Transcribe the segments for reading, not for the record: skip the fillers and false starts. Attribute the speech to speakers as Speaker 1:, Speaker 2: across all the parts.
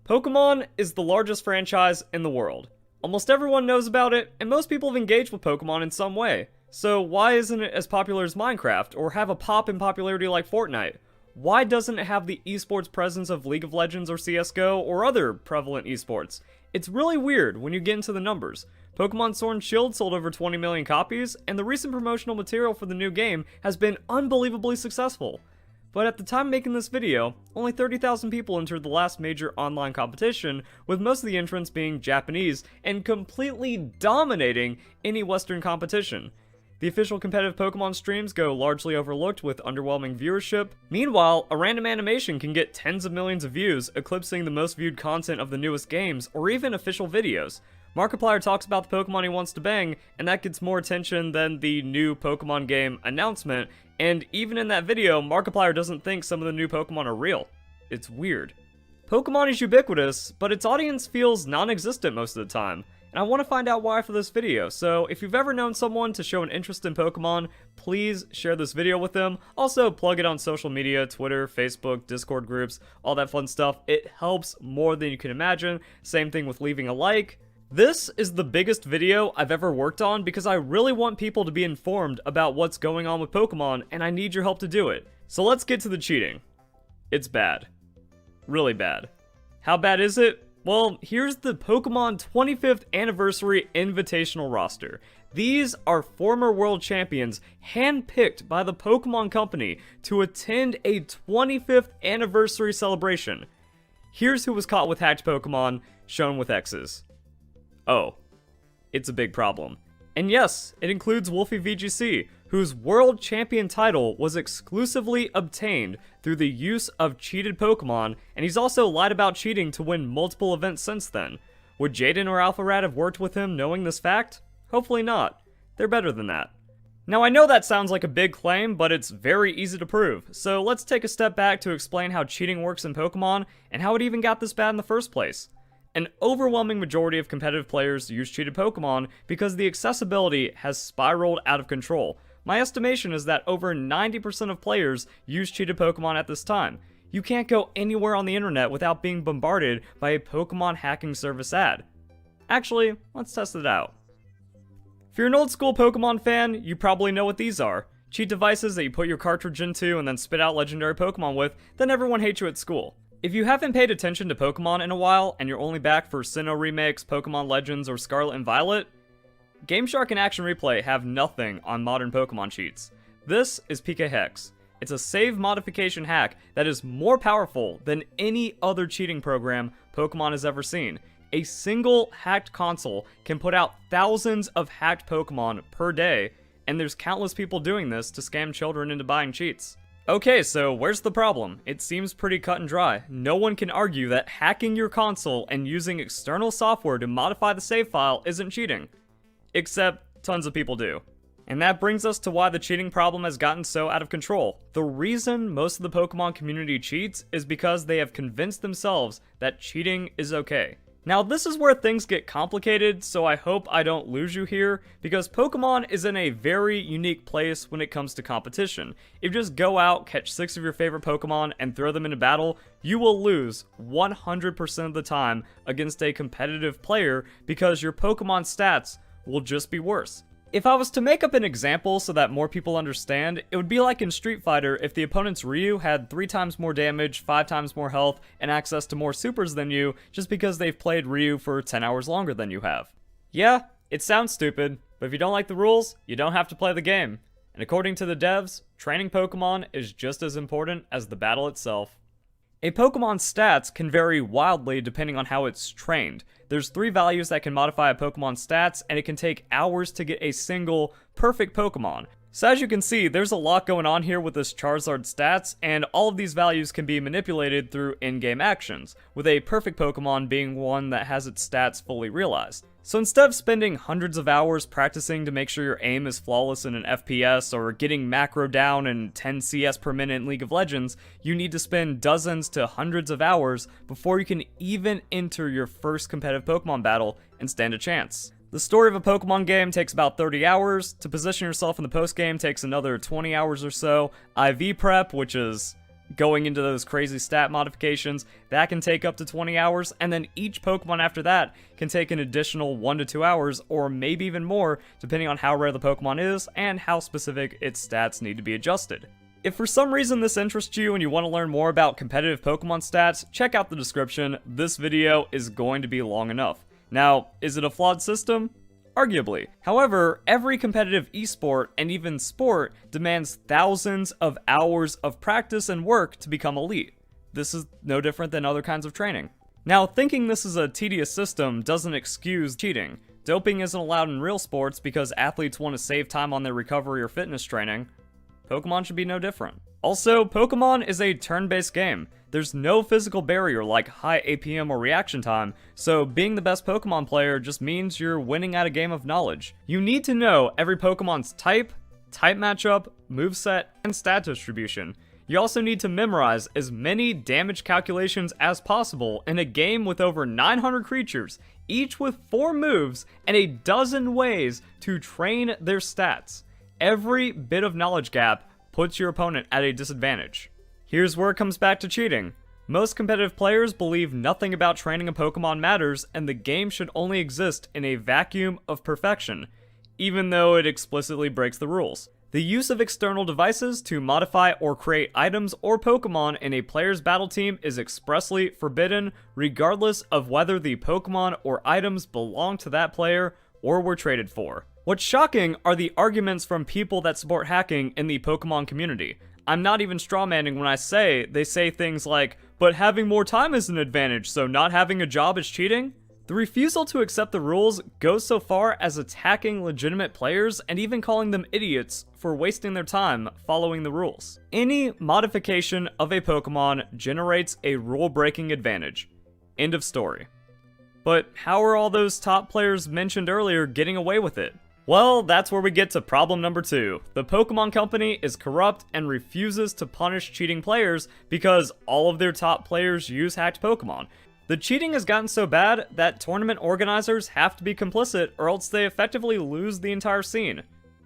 Speaker 1: Pokemon is the largest franchise in the world. Almost everyone knows about it, and most people have engaged with Pokemon in some way. So why isn't it as popular as Minecraft, or have a pop in popularity like Fortnite? Why doesn't it have the esports presence of League of Legends or CSGO, or other prevalent esports? It's really weird when you get into the numbers. Pokemon Sword and Shield sold over 20 million copies, and the recent promotional material for the new game has been unbelievably successful. But at the time making this video, only 30,000 people entered the last major online competition, with most of the entrants being Japanese and completely dominating any Western competition. The official competitive Pokemon streams go largely overlooked with underwhelming viewership. Meanwhile, a random animation can get tens of millions of views, eclipsing the most viewed content of the newest games or even official videos. Markiplier talks about the Pokemon he wants to bang, and that gets more attention than the new Pokemon game announcement, and even in that video, Markiplier doesn't think some of the new Pokemon are real. It's weird. Pokemon is ubiquitous, but its audience feels non-existent most of the time, and I want to find out why for this video, so if you've ever known someone to show an interest in Pokemon, please share this video with them. Also, plug it on social media, Twitter, Facebook, Discord groups, all that fun stuff. It helps more than you can imagine. Same thing with leaving a like. This is the biggest video I've ever worked on because I really want people to be informed about what's going on with Pokemon, and I need your help to do it. So let's get to the cheating. It's bad. Really bad. How bad is it? Well, here's the Pokemon 25th Anniversary Invitational roster. These are former world champions handpicked by the Pokemon Company to attend a 25th anniversary celebration. Here's who was caught with hacked Pokemon, shown with X's. Oh, it's a big problem. And yes, it includes WolfeyVGC, whose world champion title was exclusively obtained through the use of cheated Pokemon, and he's also lied about cheating to win multiple events since then. Would Jaden or Alpharad have worked with him knowing this fact? Hopefully not. They're better than that. Now I know that sounds like a big claim, but it's very easy to prove, so let's take a step back to explain how cheating works in Pokemon, and how it even got this bad in the first place. An overwhelming majority of competitive players use cheated Pokemon because the accessibility has spiraled out of control. My estimation is that over 90% of players use cheated Pokemon at this time. You can't go anywhere on the internet without being bombarded by a Pokemon hacking service ad. Actually, let's test it out. If you're an old school Pokemon fan, you probably know what these are. Cheat devices that you put your cartridge into and then spit out legendary Pokemon with, then everyone hates you at school. If you haven't paid attention to Pokemon in a while, and you're only back for Sinnoh remakes, Pokemon Legends, or Scarlet and Violet, GameShark and Action Replay have nothing on modern Pokemon cheats. This is PK Hex. It's a save modification hack that is more powerful than any other cheating program Pokemon has ever seen. A single hacked console can put out thousands of hacked Pokemon per day, and there's countless people doing this to scam children into buying cheats. Okay, so where's the problem? It seems pretty cut and dry. No one can argue that hacking your console and using external software to modify the save file isn't cheating. Except, tons of people do. And that brings us to why the cheating problem has gotten so out of control. The reason most of the Pokemon community cheats is because they have convinced themselves that cheating is okay. Now this is where things get complicated, so I hope I don't lose you here, because Pokemon is in a very unique place when it comes to competition. If you just go out, catch 6 of your favorite Pokemon, and throw them into battle, you will lose 100% of the time against a competitive player because your Pokemon stats will just be worse. If I was to make up an example so that more people understand, it would be like in Street Fighter if the opponent's Ryu had 3 times more damage, 5 times more health, and access to more supers than you just because they've played Ryu for 10 hours longer than you have. Yeah, it sounds stupid, but if you don't like the rules, you don't have to play the game. And according to the devs, training Pokemon is just as important as the battle itself. A Pokemon's stats can vary wildly depending on how it's trained. There's 3 values that can modify a Pokemon's stats, and it can take hours to get a single perfect Pokemon. So as you can see, there's a lot going on here with this Charizard stats, and all of these values can be manipulated through in-game actions, with a perfect Pokemon being one that has its stats fully realized. So instead of spending hundreds of hours practicing to make sure your aim is flawless in an FPS or getting macro down in 10 CS per minute in League of Legends, you need to spend dozens to hundreds of hours before you can even enter your first competitive Pokemon battle and stand a chance. The story of a Pokemon game takes about 30 hours, to position yourself in the post-game takes another 20 hours or so, IV prep, which is going into those crazy stat modifications, that can take up to 20 hours, and then each Pokemon after that can take an additional 1 to 2 hours, or maybe even more, depending on how rare the Pokemon is and how specific its stats need to be adjusted. If for some reason this interests you and you want to learn more about competitive Pokemon stats, check out the description. This video is going to be long enough. Now, is it a flawed system? Arguably. However, every competitive esport and even sport demands thousands of hours of practice and work to become elite. This is no different than other kinds of training. Now, thinking this is a tedious system doesn't excuse cheating. Doping isn't allowed in real sports because athletes want to save time on their recovery or fitness training. Pokemon should be no different. Also, Pokemon is a turn-based game. There's no physical barrier like high APM or reaction time, so being the best Pokemon player just means you're winning at a game of knowledge. You need to know every Pokemon's type matchup, moveset, and stat distribution. You also need to memorize as many damage calculations as possible in a game with over 900 creatures, each with 4 moves and a dozen ways to train their stats. Every bit of knowledge gap puts your opponent at a disadvantage. Here's where it comes back to cheating. Most competitive players believe nothing about training a Pokemon matters and the game should only exist in a vacuum of perfection, even though it explicitly breaks the rules. The use of external devices to modify or create items or Pokemon in a player's battle team is expressly forbidden, regardless of whether the Pokemon or items belong to that player or were traded for. What's shocking are the arguments from people that support hacking in the Pokemon community. I'm not even strawmanning when I say they say things like, but having more time is an advantage, so not having a job is cheating? The refusal to accept the rules goes so far as attacking legitimate players and even calling them idiots for wasting their time following the rules. Any modification of a Pokemon generates a rule-breaking advantage. End of story. But how are all those top players mentioned earlier getting away with it? Well, that's where we get to problem number 2. The Pokemon Company is corrupt and refuses to punish cheating players because all of their top players use hacked Pokemon. The cheating has gotten so bad that tournament organizers have to be complicit or else they effectively lose the entire scene.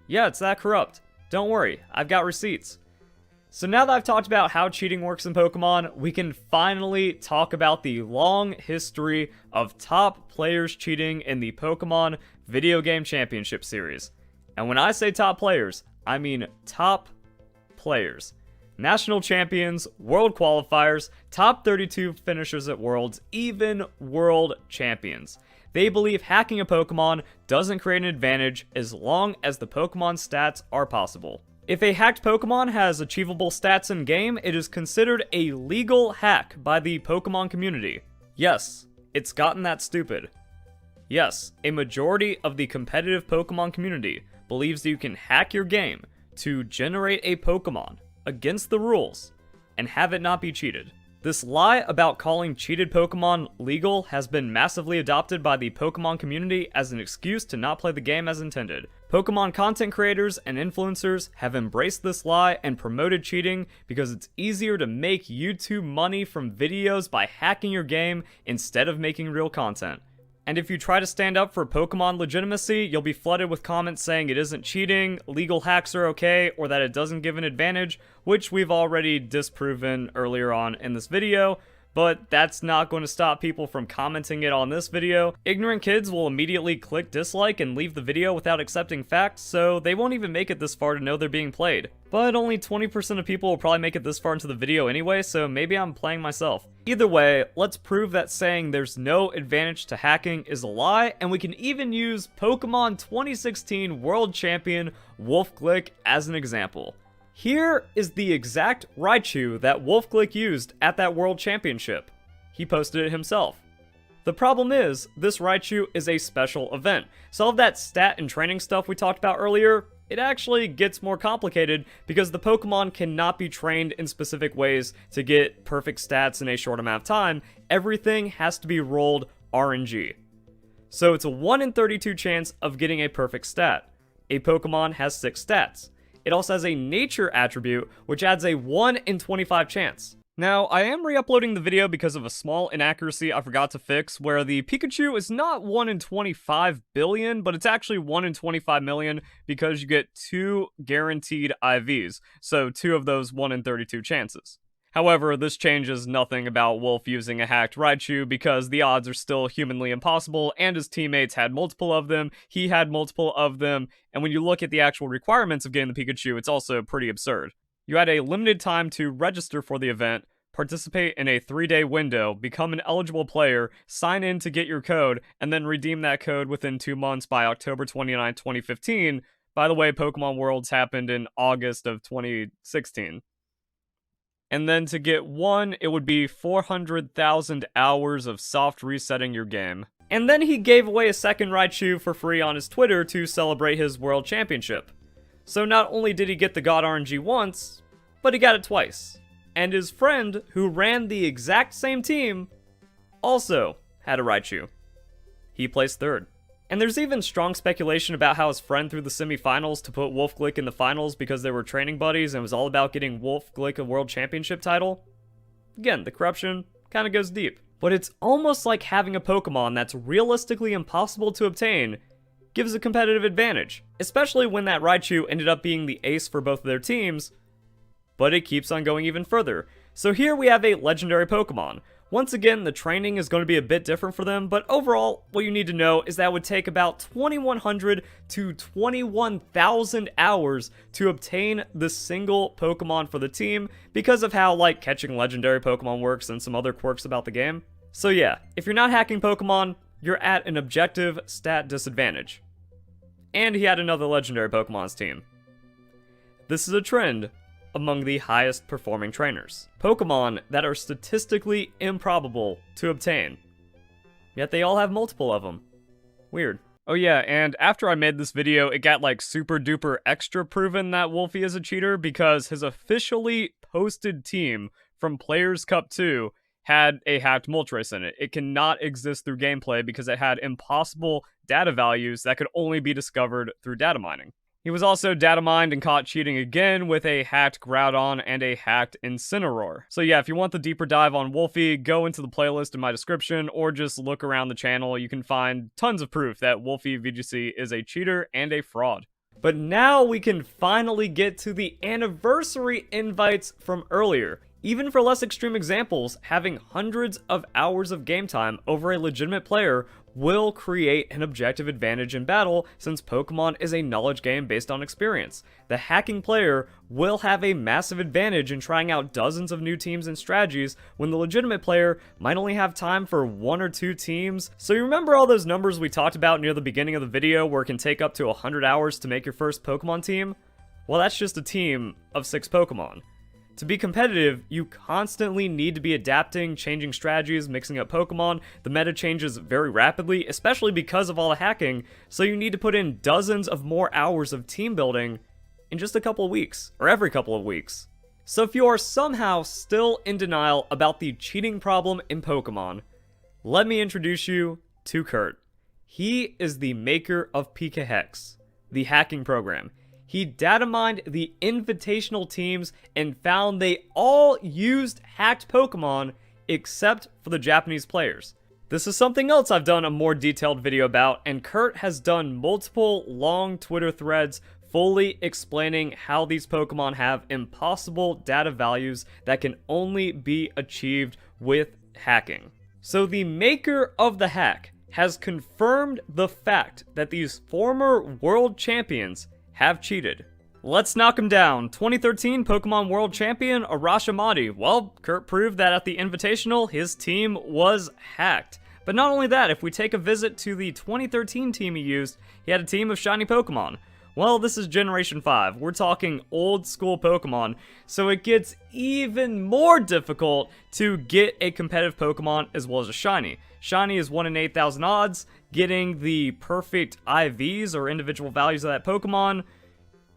Speaker 1: Yeah, it's that corrupt. Don't worry, I've got receipts. So now that I've talked about how cheating works in Pokemon, we can finally talk about the long history of top players cheating in the Pokemon Video Game Championship Series. And when I say top players, I mean top players. National champions, world qualifiers, top 32 finishers at Worlds, even world champions. They believe hacking a Pokemon doesn't create an advantage as long as the Pokemon stats are possible. If a hacked Pokemon has achievable stats in-game, it is considered a legal hack by the Pokemon community. Yes, it's gotten that stupid. Yes, a majority of the competitive Pokemon community believes that you can hack your game to generate a Pokemon against the rules and have it not be cheated. This lie about calling cheated Pokemon legal has been massively adopted by the Pokemon community as an excuse to not play the game as intended. Pokemon content creators and influencers have embraced this lie and promoted cheating because it's easier to make YouTube money from videos by hacking your game instead of making real content. And if you try to stand up for Pokemon legitimacy, you'll be flooded with comments saying it isn't cheating, legal hacks are okay, or that it doesn't give an advantage, which we've already disproven earlier on in this video, but that's not going to stop people from commenting it on this video. Ignorant kids will immediately click dislike and leave the video without accepting facts, so they won't even make it this far to know they're being played. But only 20% of people will probably make it this far into the video anyway, so maybe I'm playing myself. Either way, let's prove that saying there's no advantage to hacking is a lie, and we can even use Pokemon 2016 World Champion Wolfe Glick as an example. Here is the exact Raichu that Wolfe Glick used at that World Championship. He posted it himself. The problem is, this Raichu is a special event, so all of that stat and training stuff we talked about earlier, it actually gets more complicated because the Pokemon cannot be trained in specific ways to get perfect stats in a short amount of time. Everything has to be rolled RNG. So it's a 1 in 32 chance of getting a perfect stat. A Pokemon has 6 stats. It also has a nature attribute, which adds a 1 in 25 chance. Now, I am re-uploading the video because of a small inaccuracy I forgot to fix, where the Pikachu is not 1 in 25 billion, but it's actually 1 in 25 million because you get 2 guaranteed IVs, so 2 of those 1 in 32 chances. However, this changes nothing about Wolfe using a hacked Raichu because the odds are still humanly impossible, and his teammates had multiple of them, he had multiple of them, and when you look at the actual requirements of getting the Pikachu, it's also pretty absurd. You had a limited time to register for the event, participate in a 3-day window, become an eligible player, sign in to get your code, and then redeem that code within 2 months by October 29, 2015. By the way, Pokemon Worlds happened in August of 2016. And then to get one, it would be 400,000 hours of soft resetting your game. And then he gave away a second Raichu for free on his Twitter to celebrate his World Championship. So not only did he get the God RNG once, but he got it twice. And his friend, who ran the exact same team, also had a Raichu. He placed third. And there's even strong speculation about how his friend threw the semifinals to put Wolfe Glick in the finals because they were training buddies and it was all about getting Wolfe Glick a world championship title. Again, the corruption kind of goes deep. But it's almost like having a Pokemon that's realistically impossible to obtain gives a competitive advantage, especially when that Raichu ended up being the ace for both of their teams, but it keeps on going even further. So here we have a legendary Pokemon. Once again, the training is going to be a bit different for them, but overall, what you need to know is that it would take about 2,100 to 21,000 hours to obtain the single Pokemon for the team because of how, like, catching legendary Pokemon works and some other quirks about the game. So yeah, if you're not hacking Pokemon, you're at an objective stat disadvantage. And he had another legendary Pokemon's team. This is a trend among the highest performing trainers. Pokemon that are statistically improbable to obtain. Yet they all have multiple of them. Weird. Oh yeah, and after I made this video, it got like super duper extra proven that Wolfey is a cheater because his officially posted team from Players Cup 2 had a hacked Moltres in it. It cannot exist through gameplay because it had impossible data values that could only be discovered through data mining. He was also data mined and caught cheating again with a hacked Groudon and a hacked Incineroar. So yeah, if you want the deeper dive on Wolfey, go into the playlist in my description or just look around the channel. You can find tons of proof that WolfeyVGC is a cheater and a fraud. But now we can finally get to the anniversary invites from earlier. Even for less extreme examples, having hundreds of hours of game time over a legitimate player will create an objective advantage in battle since Pokemon is a knowledge game based on experience. The hacking player will have a massive advantage in trying out dozens of new teams and strategies when the legitimate player might only have time for 1 or 2 teams. So you remember all those numbers we talked about near the beginning of the video where it can take up to 100 hours to make your first Pokemon team? Well, that's just a team of 6 Pokemon. To be competitive, you constantly need to be adapting, changing strategies, mixing up Pokemon. The meta changes very rapidly, especially because of all the hacking, so you need to put in dozens of more hours of team building in just a couple of weeks, or every couple of weeks. So if you are somehow still in denial about the cheating problem in Pokemon, let me introduce you to Kurt. He is the maker of PikaHex, the hacking program. He data mined the invitational teams and found they all used hacked Pokemon except for the Japanese players. This is something else I've done a more detailed video about, and Kurt has done multiple long Twitter threads fully explaining how these Pokemon have impossible data values that can only be achieved with hacking. So the maker of the hack has confirmed the fact that these former world champions have cheated. Let's knock him down. 2013 Pokemon World Champion Arashimadi. Well, Kurt proved that at the Invitational, his team was hacked. But not only that, if we take a visit to the 2013 team he used, he had a team of shiny Pokemon. Well, this is Generation 5. We're talking old school Pokemon, so it gets even more difficult to get a competitive Pokemon as well as a shiny. Shiny is 1 in 8,000 odds. Getting the perfect IVs or individual values of that Pokemon.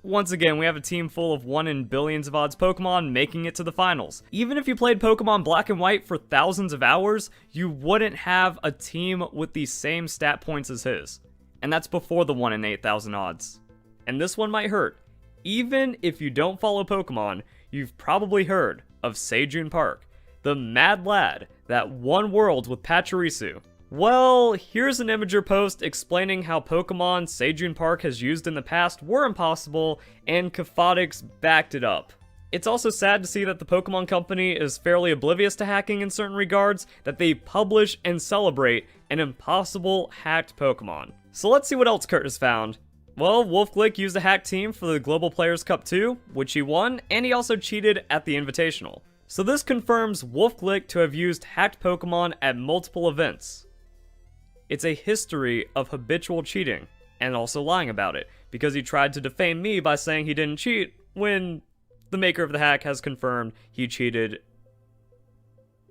Speaker 1: Once again, we have a team full of 1 in billions of odds Pokemon making it to the finals. Even if you played Pokemon Black and White for thousands of hours, you wouldn't have a team with the same stat points as his. And that's before the 1 in 8,000 odds. And this one might hurt. Even if you don't follow Pokemon, you've probably heard of SeJun Park, the mad lad that won Worlds with Pachirisu. Well, here's an Imager post explaining how Pokemon SeJun Park has used in the past were impossible, and Cafotix backed it up. It's also sad to see that the Pokemon Company is fairly oblivious to hacking in certain regards, that they publish and celebrate an impossible hacked Pokemon. So let's see what else Kurt has found. Well, Wolfe Glick used a hacked team for the Global Players Cup 2, which he won, and he also cheated at the Invitational. So this confirms Wolfe Glick to have used hacked Pokemon at multiple events. It's a history of habitual cheating, and also lying about it, because he tried to defame me by saying he didn't cheat, when the maker of the hack has confirmed he cheated.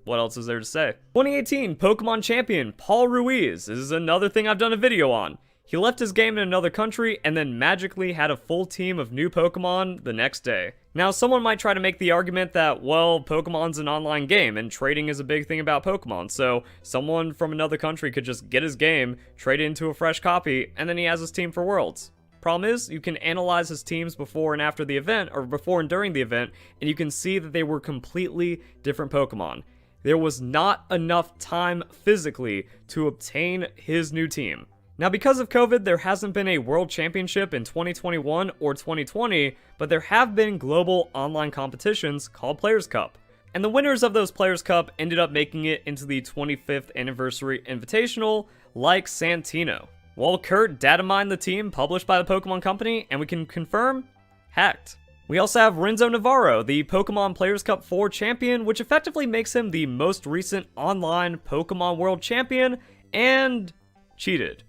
Speaker 1: What else is there to say? 2018 Pokemon Champion Paul Ruiz. This is another thing I've done a video on. He left his game in another country and then magically had a full team of new Pokemon the next day. Now, someone might try to make the argument that, well, Pokemon's an online game and trading is a big thing about Pokemon, so someone from another country could just get his game, trade it into a fresh copy, and then he has his team for Worlds. Problem is, you can analyze his teams before and after the event, or before and during the event, and you can see that they were completely different Pokemon. There was not enough time physically to obtain his new team. Now, because of COVID, there hasn't been a World Championship in 2021 or 2020, but there have been global online competitions called Players Cup. And the winners of those Players Cup ended up making it into the 25th Anniversary Invitational, like Santino. Well, Kurt data mined the team published by the Pokemon Company, and we can confirm, hacked. We also have Rizzo Navarro, the Pokemon Players Cup 4 champion, which effectively makes him the most recent online Pokemon World Champion, and cheated.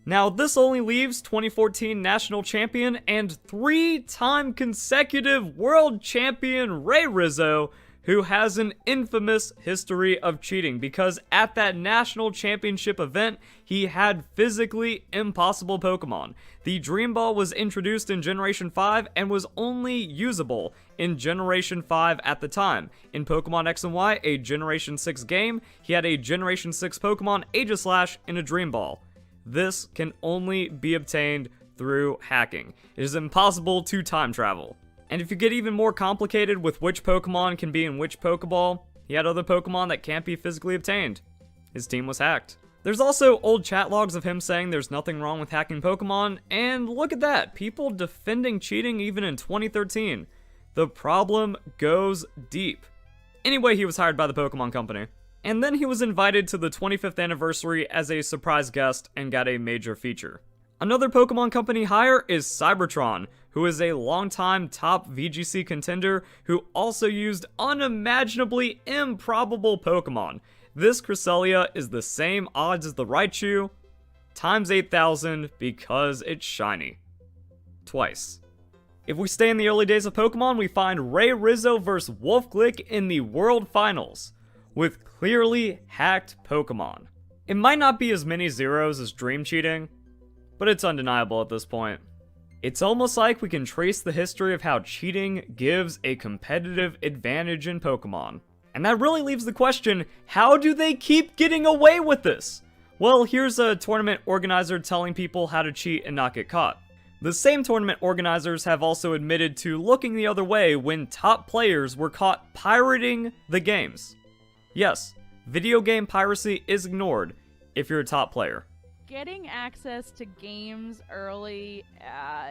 Speaker 1: Now, this only leaves 2014 National Champion and 3-time consecutive World Champion Ray Rizzo, who has an infamous history of cheating because at that National Championship event, he had physically impossible Pokemon. The Dream Ball was introduced in Generation 5 and was only usable in Generation 5 at the time. In Pokemon X and Y, a Generation 6 game, he had a Generation 6 Pokemon Aegislash in a Dream Ball. This can only be obtained through hacking. It is impossible to time travel. And if you get even more complicated with which Pokemon can be in which Pokeball, he had other Pokemon that can't be physically obtained. His team was hacked. There's also old chat logs of him saying there's nothing wrong with hacking Pokemon, and look at that, people defending cheating even in 2013. The problem goes deep. Anyway, he was hired by the Pokemon Company. And then he was invited to the 25th anniversary as a surprise guest and got a major feature. Another Pokemon Company hire is Cybertron, who is a longtime top VGC contender who also used unimaginably improbable Pokemon. This Cresselia is the same odds as the Raichu, times 8,000 because it's shiny. Twice. If we stay in the early days of Pokemon, we find Ray Rizzo vs. Wolfe Glick in the World Finals, with clearly hacked Pokemon. It might not be as many zeros as Dream cheating, but it's undeniable at this point. It's almost like we can trace the history of how cheating gives a competitive advantage in Pokemon. And that really leaves the question, how do they keep getting away with this? Well, here's a tournament organizer telling people how to cheat and not get caught. The same tournament organizers have also admitted to looking the other way when top players were caught pirating the games. Yes, video game piracy is ignored if you're a top player.
Speaker 2: Getting access to games early,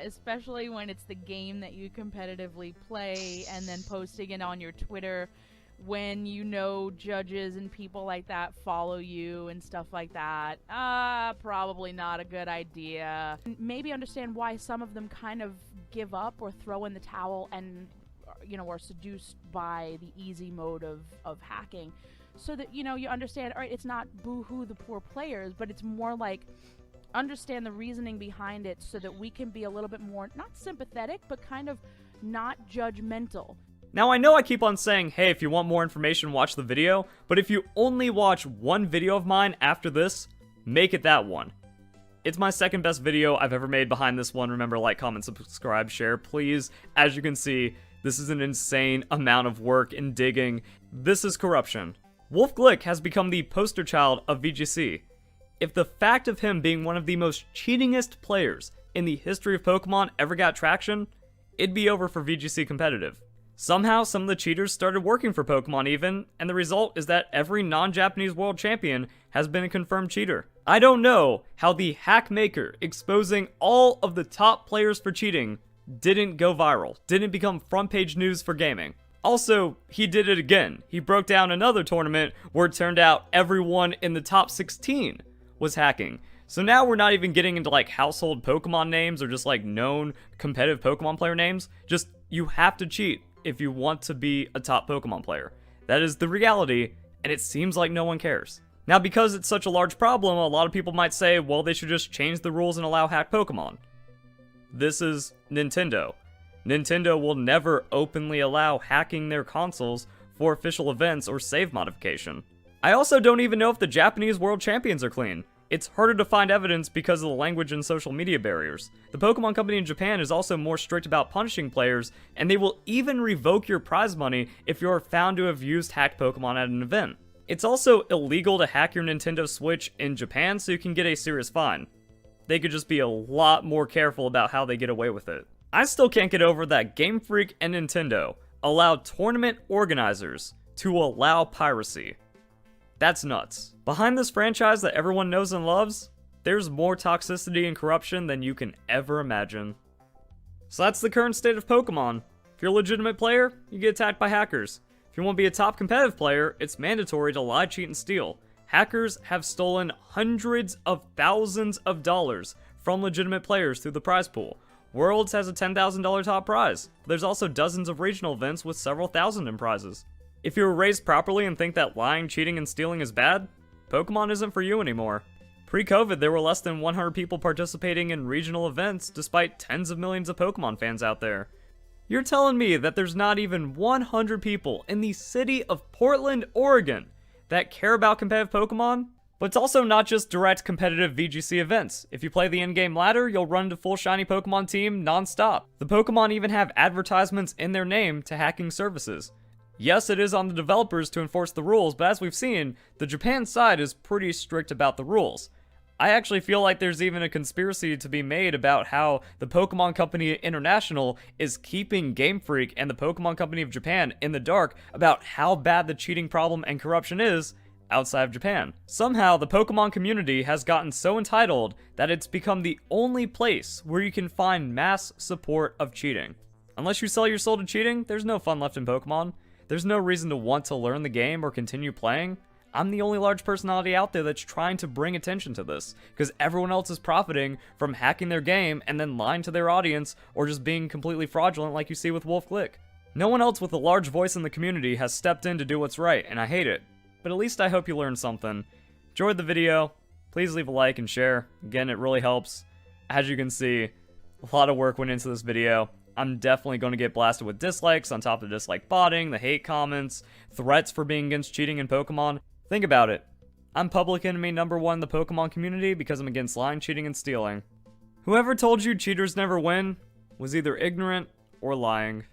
Speaker 2: especially when it's the game that you competitively play, and then posting it on your Twitter when you know judges and people like that follow you and stuff like that, probably not a good idea. Maybe understand why some of them kind of give up or throw in the towel and, you know, are seduced by the easy mode of hacking. So that, you know, you understand, all right, it's not boo-hoo the poor players, but it's more like understand the reasoning behind it so that we can be a little bit more, not sympathetic, but kind of not judgmental.
Speaker 1: Now, I know I keep on saying, hey, if you want more information, watch the video, but if you only watch one video of mine after this, make it that one. It's my second best video I've ever made behind this one. Remember, like, comment, subscribe, share, please. As you can see, this is an insane amount of work and digging. This is corruption. Wolfe Glick has become the poster child of VGC. If the fact of him being one of the most cheatingest players in the history of Pokemon ever got traction, it'd be over for VGC competitive. Somehow, some of the cheaters started working for Pokemon even, and the result is that every non-Japanese world champion has been a confirmed cheater. I don't know how the hack maker exposing all of the top players for cheating didn't go viral, didn't become front page news for gaming. Also, he did it again. He broke down another tournament where it turned out everyone in the top 16 was hacking. So now we're not even getting into like household Pokemon names or just like known competitive Pokemon player names. Just you have to cheat if you want to be a top Pokemon player. That is the reality, and it seems like no one cares. Now, because it's such a large problem, a lot of people might say, well, they should just change the rules and allow hacked Pokemon. This is Nintendo. Nintendo will never openly allow hacking their consoles for official events or save modification. I also don't even know if the Japanese World Champions are clean. It's harder to find evidence because of the language and social media barriers. The Pokemon Company in Japan is also more strict about punishing players, and they will even revoke your prize money if you are found to have used hacked Pokemon at an event. It's also illegal to hack your Nintendo Switch in Japan, so you can get a serious fine. They could just be a lot more careful about how they get away with it. I still can't get over that Game Freak and Nintendo allowed tournament organizers to allow piracy. That's nuts. Behind this franchise that everyone knows and loves, there's more toxicity and corruption than you can ever imagine. So that's the current state of Pokemon. If you're a legitimate player, you get attacked by hackers. If you want to be a top competitive player, it's mandatory to lie, cheat, and steal. Hackers have stolen hundreds of thousands of dollars from legitimate players through the prize pool. Worlds has a $10,000 top prize. There's also dozens of regional events with several thousand in prizes. If you were raised properly and think that lying, cheating, and stealing is bad, Pokemon isn't for you anymore. Pre-COVID, there were less than 100 people participating in regional events despite tens of millions of Pokemon fans out there. You're telling me that there's not even 100 people in the city of Portland, Oregon that care about competitive Pokemon? But it's also not just direct competitive VGC events. If you play the in-game ladder, you'll run into full shiny Pokemon team non-stop. The Pokemon even have advertisements in their name to hacking services. Yes, it is on the developers to enforce the rules, but as we've seen, the Japan side is pretty strict about the rules. I actually feel like there's even a conspiracy to be made about how the Pokemon Company International is keeping Game Freak and the Pokemon Company of Japan in the dark about how bad the cheating problem and corruption is outside of Japan. Somehow, the Pokemon community has gotten so entitled that it's become the only place where you can find mass support of cheating. Unless you sell your soul to cheating, there's no fun left in Pokemon. There's no reason to want to learn the game or continue playing. I'm the only large personality out there that's trying to bring attention to this, because everyone else is profiting from hacking their game and then lying to their audience or just being completely fraudulent like you see with Wolfe Glick. No one else with a large voice in the community has stepped in to do what's right, and I hate it. But at least I hope you learned something. Enjoyed the video, please leave a like and share. Again, it really helps. As you can see, a lot of work went into this video. I'm definitely going to get blasted with dislikes on top of dislike botting, the hate comments, threats for being against cheating in Pokemon. Think about it. I'm public enemy #1 in the Pokemon community because I'm against lying, cheating, and stealing. Whoever told you cheaters never win was either ignorant or lying.